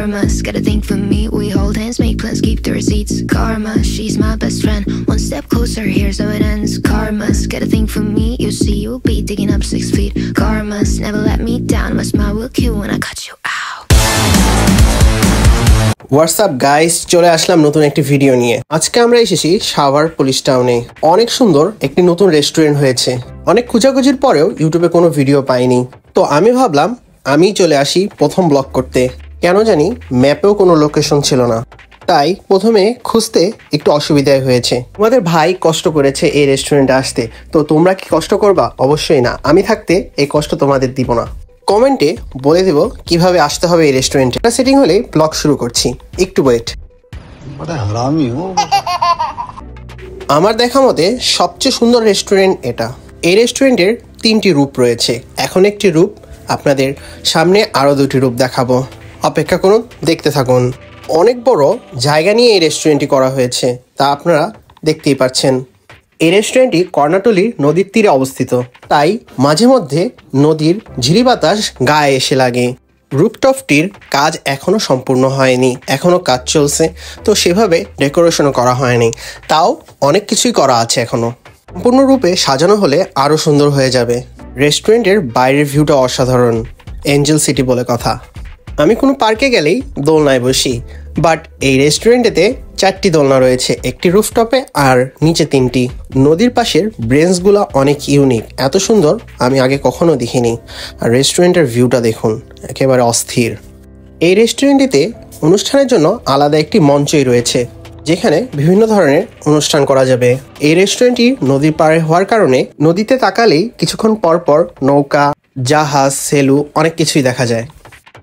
Karma's got a thing for me. We hold hands, make plans, keep the receipts. Karma, she's my best friend. One step closer, here's how it ends. Karma's got a thing for me. You see, you'll be digging up 6 feet. Karma's never let me down. My smile will kill when I cut you out. WhatsApp guys, চলে আসলাম নতুন একটি video নিয়ে। আজকে আমরা এসেছি Savar police টাউনে। অনেক সুন্দর একটি নতুন রেস্টুরেন্ট হয়েছে। অনেক খোঁজাখুঁজির পরেও ইউটিউবে কোনো ভিডিও পাইনি, তো আমি ভাবলাম আমি চলে আসি প্রথম ব্লগ করতে। কেন জানি ম্যাপেও কোনো লোকেশন ছিল না, তাই প্রথমে খুঁজতে একটু অসুবিধাই হয়েছে। তোমাদের ভাই কষ্ট করেছে এই রেস্টুরেন্টে আসতে, তো তোমরা কি কষ্ট করবা? অবশ্যই না, আমি থাকতে এই কষ্ট তোমাদের দিব না। কমেন্টে বলে দেব কিভাবে আসতে হবে এই রেস্টুরেন্টে। সেটিং হলে ব্লগ শুরু করছি, একটু ওয়েট। আমার দেখা মতে সবচেয়ে সুন্দর রেস্টুরেন্ট এটা। এই রেস্টুরেন্টের 3টি রূপ রয়েছে। এখন একটি রূপ, আপনাদের সামনে আরও 2টি রূপ দেখাবো। অপেক্ষা করুন, দেখতে থাকুন। অনেক বড় জায়গা নিয়ে এই রেস্টুরেন্টটি করা হয়েছে, তা আপনারা দেখতেই পাচ্ছেন। এই রেস্টুরেন্টটি কর্ণাটলী নদীর তীরে অবস্থিত, তাই মাঝে মধ্যে নদীর ঝিরি বাতাস গায়ে এসে লাগে। রুফটপটির কাজ এখনও সম্পূর্ণ হয়নি, এখনও কাজ চলছে, তো সেভাবে ডেকোরেশনও করা হয়নি। তাও অনেক কিছুই করা আছে এখনও। সম্পূর্ণরূপে সাজানো হলে আরও সুন্দর হয়ে যাবে। রেস্টুরেন্টের বাইরের ভিউটা অসাধারণ, এঞ্জেল সিটি বলে কথা। আমি কোনো পার্কে গেলেই দোলনায় বসি, বাট এই রেস্টুরেন্টেতে 4টি দোলনা রয়েছে, একটি রুফটপে আর নিচে 3টি। নদীর পাশের ব্রেঞ্চগুলো অনেক ইউনিক, এত সুন্দর আমি আগে কখনো দেখিনি। আর রেস্টুরেন্টের ভিউটা দেখুন, একেবারে অস্থির। এই রেস্টুরেন্টটিতে অনুষ্ঠানের জন্য আলাদা একটি মঞ্চই রয়েছে, যেখানে বিভিন্ন ধরনের অনুষ্ঠান করা যাবে। এই রেস্টুরেন্টটি নদীর পাড়ে হওয়ার কারণে নদীতে তাকালেই কিছুক্ষণ পর পর নৌকা, জাহাজ, সেলু অনেক কিছুই দেখা যায়।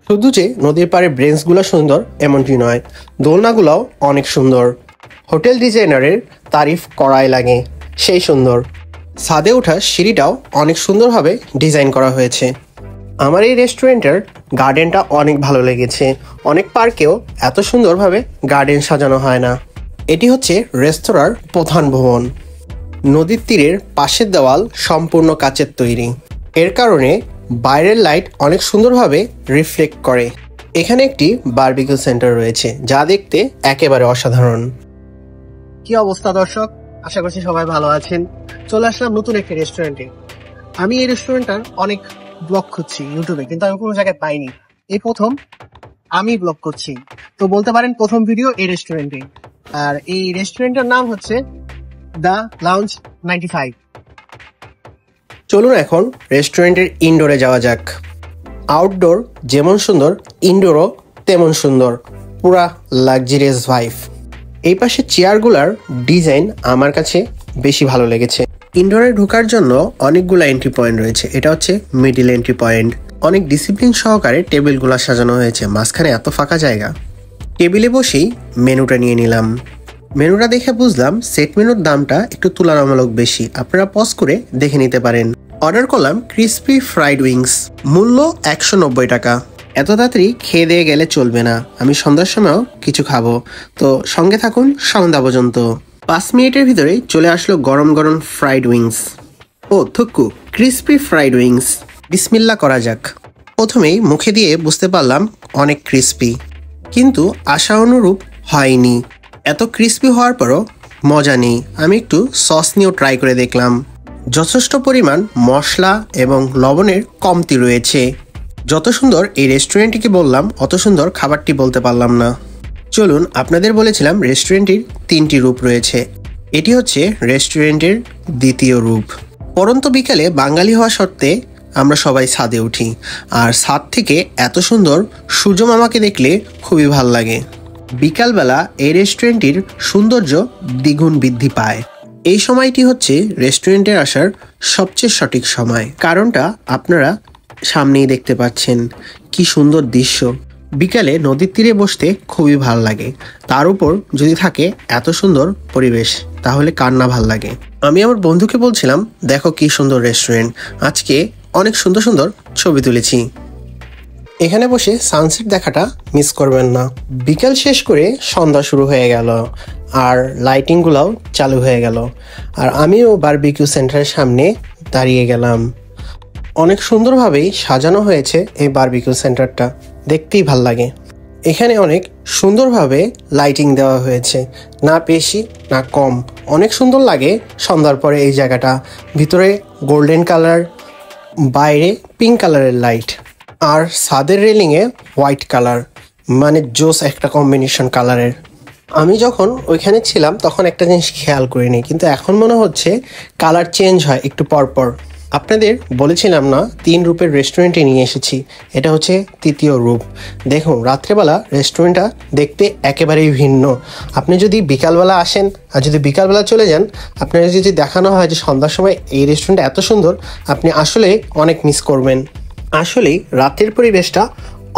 শুধু যে নদীর পাড়ে ব্রেঞ্চগুলো সুন্দর এমনটি নয়, দোলনাগুলোও অনেক সুন্দর। হোটেল ডিজাইনারের তারিফ করাই লাগে, সেই সুন্দর। ছাদে ওঠার সিঁড়িটাও অনেক সুন্দরভাবে ডিজাইন করা হয়েছে। আমার এই রেস্টুরেন্টের গার্ডেনটা অনেক ভালো লেগেছে। অনেক পার্কেও এত সুন্দরভাবে গার্ডেন সাজানো হয় না। এটি হচ্ছে রেস্তোরাঁর প্রধান ভবন। নদীর তীরের পাশের দেওয়াল সম্পূর্ণ কাচের তৈরি, এর কারণে বাইরের লাইট অনেক সুন্দরভাবে রিফ্লেক্ট করে। এখানে একটি বারবিকিউ সেন্টার রয়েছে, যা দেখতে একেবারে অসাধারণ। কি অবস্থা দর্শক, আশা করছি সবাই ভালো আছেন। চলে আসলাম নতুন একটি রেস্টুরেন্টে। আমি এই রেস্টুরেন্টটার অনেক ব্লগ খুঁজছি ইউটিউবে, কিন্তু আমি কোনো জায়গায় পাইনি। এই প্রথম আমি ব্লগ করছি, তো বলতে পারেন প্রথম ভিডিও এই রেস্টুরেন্টে। আর এই রেস্টুরেন্টের নাম হচ্ছে দ্য লাউঞ্জ 95। চলুন এখন রেস্টুরেন্টের ইনডোরে যাওয়া যাক। আউটডোর যেমন সুন্দর, ইনডোরও তেমন সুন্দর, পুরা লাক্সারিয়াস ভাইব। এই পাশে চেয়ারগুলার ডিজাইন আমার কাছে বেশি ভালো লেগেছে। ইনডোরে ঢোকার জন্য অনেকগুলো এন্ট্রি পয়েন্ট রয়েছে, এটা হচ্ছে মিডিল এন্ট্রি পয়েন্ট। অনেক ডিসিপ্লিন সহকারে টেবিলগুলো সাজানো হয়েছে, মাঝখানে এত ফাঁকা জায়গা। টেবিলে বসেই মেনুটা নিয়ে নিলাম। মেনুটা দেখে বুঝলাম সেট মেনুর দামটা একটু তুলনামূলক বেশি, আপনারা পজ করে দেখে নিতে পারেন। অর্ডার করলাম ক্রিসপি ফ্রাইড উইংস, মূল্য 190 টাকা। এত তাড়াতাড়ি খেয়ে দিয়ে গেলে চলবে না, আমি সন্ধ্যার সময়ও কিছু খাবো, তো সঙ্গে থাকুন সন্ধ্যা পর্যন্ত। 5 মিনিটের ভিতরেই চলে আসলো গরম গরম ফ্রাইড উইংস। ও থুকু, ক্রিসপি ফ্রাইড উইংস। বিসমিল্লাহ করা যাক। প্রথমেই মুখে দিয়ে বুঝতে পারলাম অনেক ক্রিসপি, কিন্তু আশা অনুরূপ হয়নি। এত ক্রিসপি হওয়ার পরও মজা নেই। আমি একটু সস নিয়েও ট্রাই করে দেখলাম। যথেষ্ট পরিমাণ মশলা এবং লবণের কমতি রয়েছে। যত সুন্দর এই রেস্টুরেন্টটিকে বললাম, অত সুন্দর খাবারটি বলতে পারলাম না। চলুন, আপনাদের বলেছিলাম রেস্টুরেন্টটির 3টি রূপ রয়েছে, এটি হচ্ছে রেস্টুরেন্টের 2য় রূপ। পরন্ত বিকালে বাঙালি হওয়া সত্ত্বে আমরা সবাই ছাদে উঠি, আর ছাদ থেকে এত সুন্দর সূর্য মামাকে দেখলে খুবই ভাল লাগে। বিকালবেলা এই রেস্টুরেন্টটির সৌন্দর্য দ্বিগুণ বৃদ্ধি পায়। এই সময়টি হচ্ছে রেস্টুরেন্টে আসার সবচেয়ে সঠিক সময়, কারণটা আপনারা সামনেই দেখতে পাচ্ছেন। কি সুন্দর দৃশ্য। বিকালে নদীর তীরে বসতে খুবই ভালো লাগে, তার উপর যদি থাকে এত সুন্দর পরিবেশ, তাহলে কার না ভাল লাগে। আমি আমার বন্ধুকে বলছিলাম, দেখো কি সুন্দর রেস্টুরেন্ট, আজকে অনেক সুন্দর সুন্দর ছবি তুলেছি। এখানে বসে সানসেট দেখাটা মিস করবেন না। বিকাল শেষ করে সন্ধ্যা শুরু হয়ে গেল, আর লাইটিংগুলোও চালু হয়ে গেল, আর আমিও বারবিকিউ সেন্টারের সামনে দাঁড়িয়ে গেলাম। অনেক সুন্দরভাবেই সাজানো হয়েছে এই বারবিকিউ সেন্টারটা, দেখতেই ভাল লাগে। এখানে অনেক সুন্দরভাবে লাইটিং দেওয়া হয়েছে, না বেশি না কম, অনেক সুন্দর লাগে সন্ধ্যার পরে এই জায়গাটা। ভিতরে গোল্ডেন কালার, বাইরে পিঙ্ক কালারের লাইট, আর ছাদের রেলিংয়ে হোয়াইট কালার, মানে জোস একটা কম্বিনেশন কালারের। আমি যখন ওইখানে ছিলাম তখন একটা জিনিস খেয়াল করিনি, কিন্তু এখন মনে হচ্ছে কালার চেঞ্জ হয় একটু পরপর। আপনাদের বলেছিলাম না 3 রূপের রেস্টুরেন্টে নিয়ে এসেছি, এটা হচ্ছে 3য় রূপ। দেখুন রাত্রেবেলা রেস্টুরেন্টটা দেখতে একেবারেই ভিন্ন। আপনি যদি বিকালবেলা আসেন আর যদি বিকালবেলা চলে যান, আপনার যদি দেখানো হয় যে সন্ধ্যার সময় এই রেস্টুরেন্টটা এত সুন্দর, আপনি আসলে অনেক মিস করবেন। আসলেই রাতের পরিবেশটা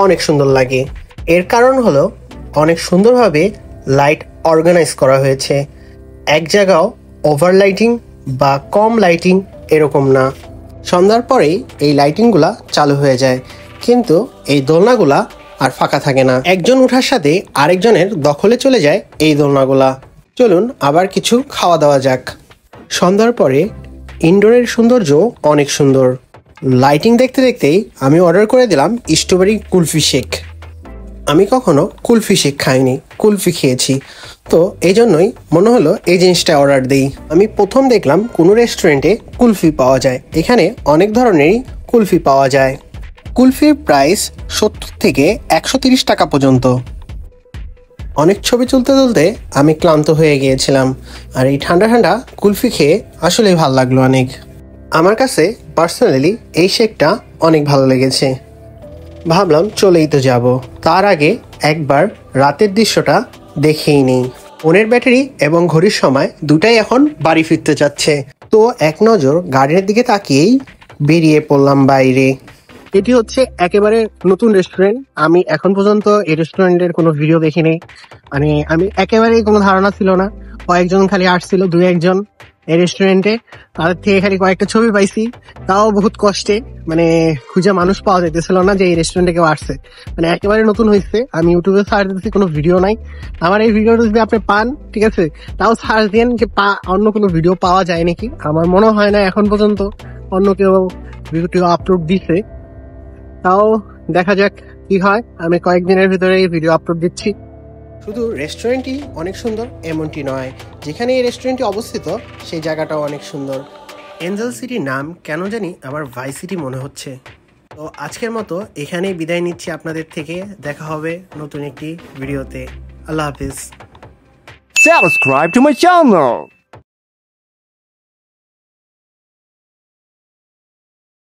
অনেক সুন্দর লাগে। এর কারণ হলো অনেক সুন্দরভাবে লাইট অর্গানাইজ করা হয়েছে। এক জায়গাও ওভার লাইটিং বা কম লাইটিং এরকম না। সন্ধ্যার পরেই এই লাইটিংগুলা চালু হয়ে যায়, কিন্তু এই দোলনাগুলা আর ফাঁকা থাকে না। একজন ওঠার সাথে আরেকজনের দখলে চলে যায় এই দোলনাগুলা। চলুন আবার কিছু খাওয়া দাওয়া যাক। সন্ধ্যার পরে ইনডোরের সৌন্দর্য অনেক সুন্দর। লাইটিং দেখতে দেখতেই আমি অর্ডার করে দিলাম স্ট্রবেরি কুলফি শেক। আমি কখনো কুলফি শেক খাইনি, কুলফি খেয়েছি, তো এই জন্যই মনে হলো এই জিনিসটা অর্ডার দিই। আমি প্রথম দেখলাম কোনো রেস্টুরেন্টে কুলফি পাওয়া যায়। এখানে অনেক ধরনেরই কুলফি পাওয়া যায়। কুলফির প্রাইস 70 থেকে 130 টাকা পর্যন্ত। অনেক ছবি তুলতে তুলতে আমি ক্লান্ত হয়ে গিয়েছিলাম, আর এই ঠান্ডা ঠান্ডা কুলফি খেয়ে আসলেই ভালো লাগলো অনেক। আমার কাছে পার্সোনালি এই শেকটা অনেক ভালো লেগেছে। ভাবলাম চলেই তো যাব, তার আগে একবার রাতের দৃশ্যটা দেখেই নেই। ফোনের ব্যাটারি এবং ঘড়ির সময় দুটাই এখন বাড়ি ফিরতে যাচ্ছে, তো এক নজর গাড়ির দিকে তাকিয়েই বেরিয়ে পড়লাম বাইরে। এটি হচ্ছে একেবারে নতুন রেস্টুরেন্ট। আমি এখন পর্যন্ত এই রেস্টুরেন্টের কোনো ভিডিও দেখিনি, মানে আমি একেবারেই কোনো ধারণা ছিল না। কয়েকজন খালি আসছিল, 2-1 জন এই রেস্টুরেন্টে, তাদের থেকে খালি কয়েকটা ছবি পাইছি, তাও বহুত কষ্টে, মানে খুঁজে মানুষ পাওয়া যাইতেছিল না যে এই রেস্টুরেন্টে কেউ আসছে। মানে একেবারে নতুন হয়েছে, আমি ইউটিউবে সার্চ দিতেছি, কোনো ভিডিও নাই। আমার এই ভিডিওটা যদি আপনি পান, ঠিক আছে, তাও সার্চ দিন যে অন্য কোনো ভিডিও পাওয়া যায় নাকি। আমার মনে হয় না এখন পর্যন্ত অন্য কেউ ভিডিও আপলোড দিছে, তাও দেখা যাক কি হয়। আমি কয়েকদিনের ভিতরে এই ভিডিও আপলোড দিচ্ছি। শুধু রেস্টুরেন্টই অনেক সুন্দর এমনটি নয়, যেখানে এই রেস্টুরেন্টটি অবস্থিত সেই জায়গাটাও অনেক সুন্দর। এঞ্জেল সিটির নাম কেন জানি আমার ভাই সিটি মনে হচ্ছে। তো আজকের মতো এখানেই বিদায় নিচ্ছি আপনাদের থেকে। দেখা হবে নতুন একটি ভিডিওতে। আল্লাহ হাফিজ। Subscribe to my channel.